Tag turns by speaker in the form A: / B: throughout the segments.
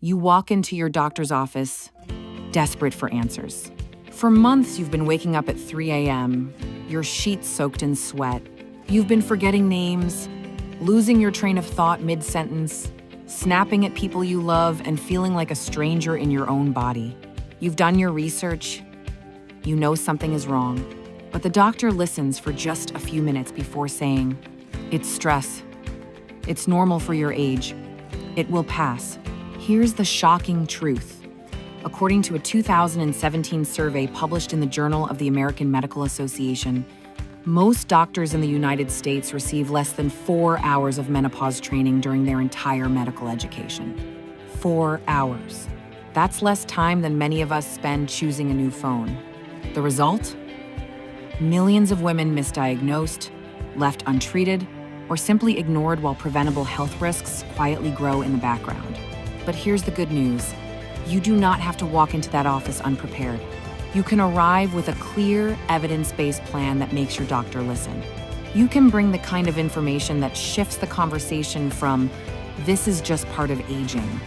A: You walk into your doctor's office, desperate for answers. For months, you've been waking up at 3 a.m., your sheets soaked in sweat. You've been forgetting names, losing your train of thought mid-sentence, snapping at people you love, and feeling like a stranger in your own body. You've done your research. You know something is wrong, but the doctor listens for just a few minutes before saying, "It's stress. It's normal for your age. It will pass." Here's the shocking truth. According to a 2017 survey published in the Journal of the American Medical Association, most doctors in the United States receive less than 4 hours of menopause training during their entire medical education. 4 hours. That's less time than many of us spend choosing a new phone. The result? Millions of women misdiagnosed, left untreated, or simply ignored while preventable health risks quietly grow in the background. But here's the good news. You do not have to walk into that office unprepared. You can arrive with a clear, evidence-based plan that makes your doctor listen. You can bring the kind of information that shifts the conversation from, "This is just part of aging,"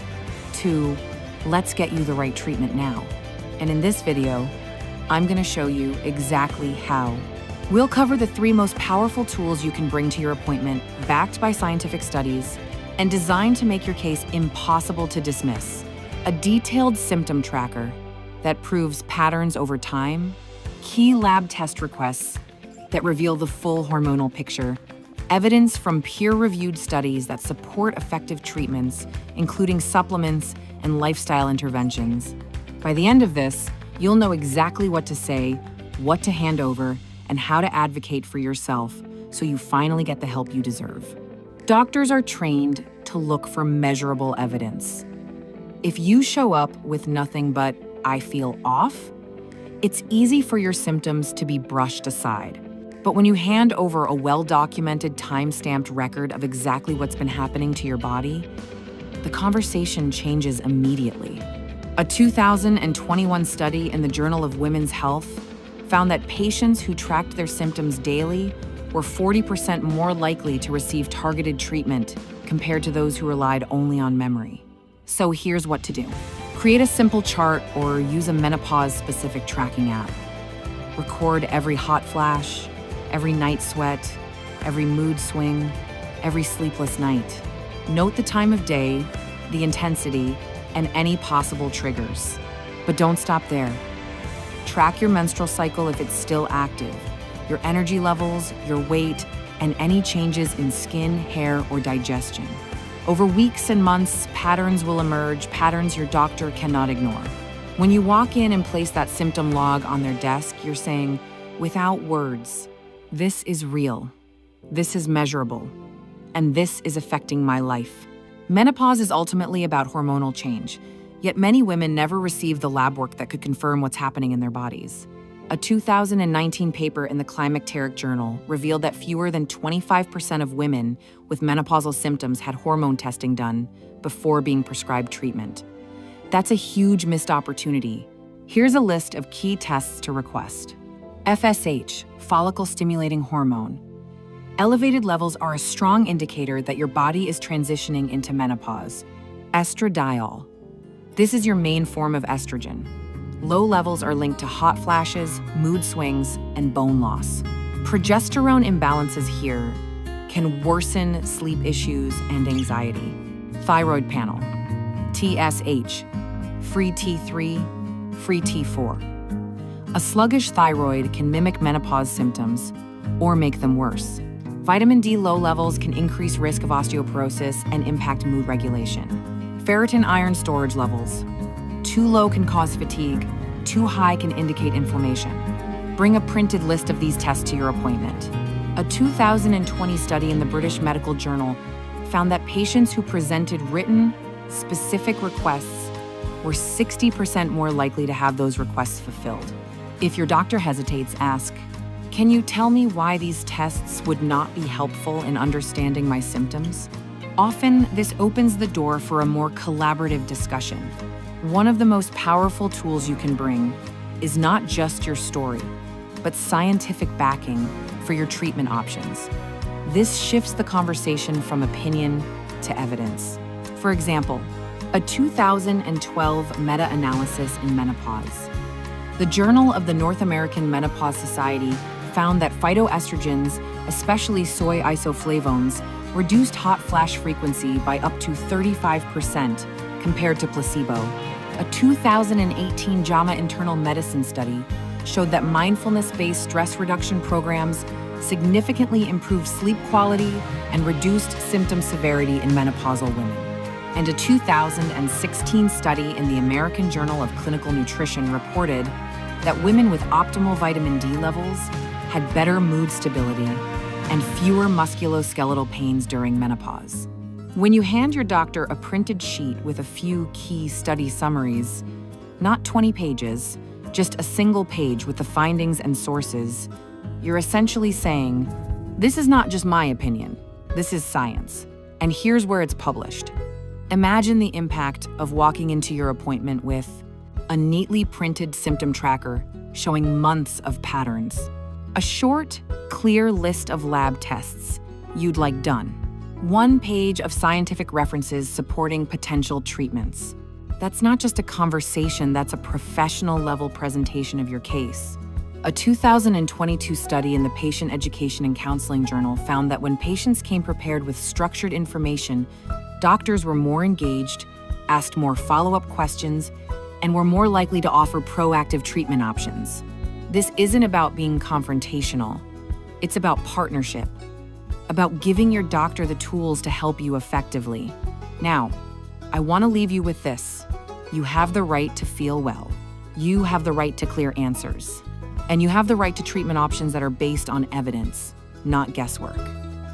A: to, "Let's get you the right treatment now." And in this video, I'm going to show you exactly how. We'll cover the 3 most powerful tools you can bring to your appointment, backed by scientific studies, and designed to make your case impossible to dismiss. A detailed symptom tracker that proves patterns over time, key lab test requests that reveal the full hormonal picture, evidence from peer-reviewed studies that support effective treatments, including supplements and lifestyle interventions. By the end of this, you'll know exactly what to say, what to hand over, and how to advocate for yourself so you finally get the help you deserve. Doctors are trained to look for measurable evidence. If you show up with nothing but, "I feel off," it's easy for your symptoms to be brushed aside. But when you hand over a well-documented, time-stamped record of exactly what's been happening to your body, the conversation changes immediately. A 2021 study in the Journal of Women's Health found that patients who tracked their symptoms daily were 40% more likely to receive targeted treatment compared to those who relied only on memory. So here's what to do. Create a simple chart or use a menopause-specific tracking app. Record every hot flash, every night sweat, every mood swing, every sleepless night. Note the time of day, the intensity, and any possible triggers. But don't stop there. Track your menstrual cycle if it's still active, your energy levels, your weight, and any changes in skin, hair, or digestion. Over weeks and months, patterns will emerge, patterns your doctor cannot ignore. When you walk in and place that symptom log on their desk, you're saying, without words, "This is real, this is measurable, and this is affecting my life." Menopause is ultimately about hormonal change, yet many women never receive the lab work that could confirm what's happening in their bodies. A 2019 paper in the Climacteric Journal revealed that fewer than 25% of women with menopausal symptoms had hormone testing done before being prescribed treatment. That's a huge missed opportunity. Here's a list of key tests to request. FSH, follicle-stimulating hormone. Elevated levels are a strong indicator that your body is transitioning into menopause. Estradiol. This is your main form of estrogen. Low levels are linked to hot flashes, mood swings, and bone loss. Progesterone imbalances here can worsen sleep issues and anxiety. Thyroid panel. TSH, free T3, free T4. A sluggish thyroid can mimic menopause symptoms or make them worse. Vitamin D low levels can increase risk of osteoporosis and impact mood regulation. Ferritin iron storage levels. Too low can cause fatigue, too high can indicate inflammation. Bring a printed list of these tests to your appointment. A 2020 study in the British Medical Journal found that patients who presented written, specific requests were 60% more likely to have those requests fulfilled. If your doctor hesitates, ask, "Can you tell me why these tests would not be helpful in understanding my symptoms?" Often, this opens the door for a more collaborative discussion. One of the most powerful tools you can bring is not just your story, but scientific backing for your treatment options. This shifts the conversation from opinion to evidence. For example, A 2012 meta-analysis in Menopause. The Journal of the North American Menopause Society found that phytoestrogens, especially soy isoflavones, reduced hot flash frequency by up to 35% compared to placebo. A 2018 JAMA Internal Medicine study showed that mindfulness-based stress reduction programs significantly improved sleep quality and reduced symptom severity in menopausal women. And a 2016 study in the American Journal of Clinical Nutrition reported that women with optimal vitamin D levels had better mood stability and fewer musculoskeletal pains during menopause. When you hand your doctor a printed sheet with a few key study summaries, not 20 pages, just a single page with the findings and sources, you're essentially saying, this is not just my opinion, this is science, and here's where it's published. Imagine the impact of walking into your appointment with a neatly printed symptom tracker showing months of patterns, a short, clear list of lab tests you'd like done, one page of scientific references supporting potential treatments. That's not just a conversation, that's a professional-level presentation of your case. A 2022 study in the Patient Education and Counseling Journal found that when patients came prepared with structured information, doctors were more engaged, asked more follow-up questions, and were more likely to offer proactive treatment options. This isn't about being confrontational. It's about partnership, about giving your doctor the tools to help you effectively. Now, I want to leave you with this. You have the right to feel well. You have the right to clear answers. And you have the right to treatment options that are based on evidence, not guesswork.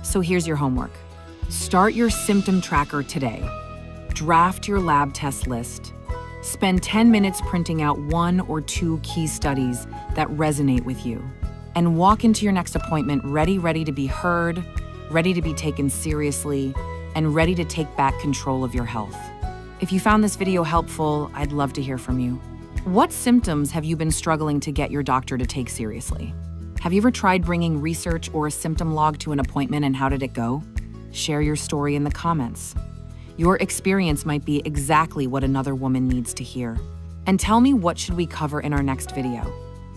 A: So here's your homework. Start your symptom tracker today. Draft your lab test list. Spend 10 minutes printing out 1 or 2 key studies that resonate with you. And walk into your next appointment ready to be heard, ready to be taken seriously, and ready to take back control of your health. If you found this video helpful, I'd love to hear from you. What symptoms have you been struggling to get your doctor to take seriously? Have you ever tried bringing research or a symptom log to an appointment, and how did it go? Share your story in the comments. Your experience might be exactly what another woman needs to hear. And tell me, what should we cover in our next video?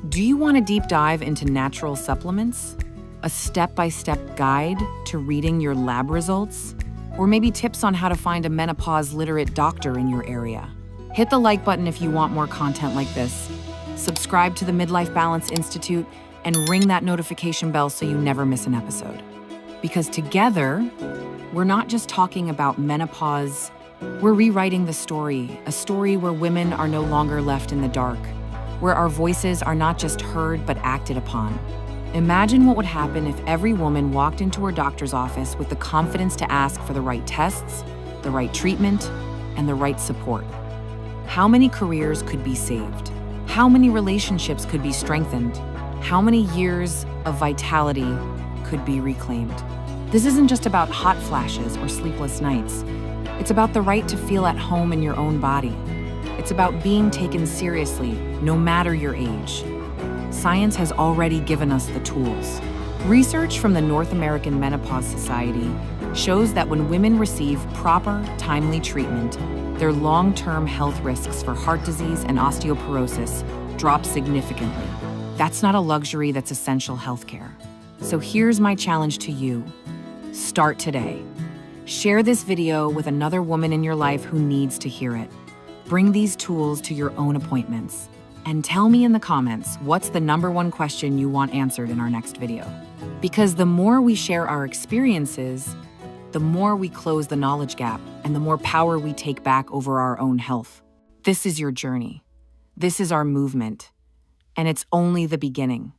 A: Do you want a deep dive into natural supplements? A step-by-step guide to reading your lab results? Or maybe tips on how to find a menopause-literate doctor in your area? Hit the like button if you want more content like this. Subscribe to the Midlife Balance Institute and ring that notification bell so you never miss an episode. Because together, we're not just talking about menopause, we're rewriting the story, a story where women are no longer left in the dark, where our voices are not just heard but acted upon. Imagine what would happen if every woman walked into her doctor's office with the confidence to ask for the right tests, the right treatment, and the right support. How many careers could be saved? How many relationships could be strengthened? How many years of vitality could be reclaimed? This isn't just about hot flashes or sleepless nights. It's about the right to feel at home in your own body. It's about being taken seriously, no matter your age. Science has already given us the tools. Research from the North American Menopause Society shows that when women receive proper, timely treatment, their long-term health risks for heart disease and osteoporosis drop significantly. That's not a luxury, that's essential healthcare. So here's my challenge to you. Start today. Share this video with another woman in your life who needs to hear it. Bring these tools to your own appointments. And tell me in the comments, what's the #1 question you want answered in our next video? Because the more we share our experiences, the more we close the knowledge gap and the more power we take back over our own health. This is your journey. This is our movement. And it's only the beginning.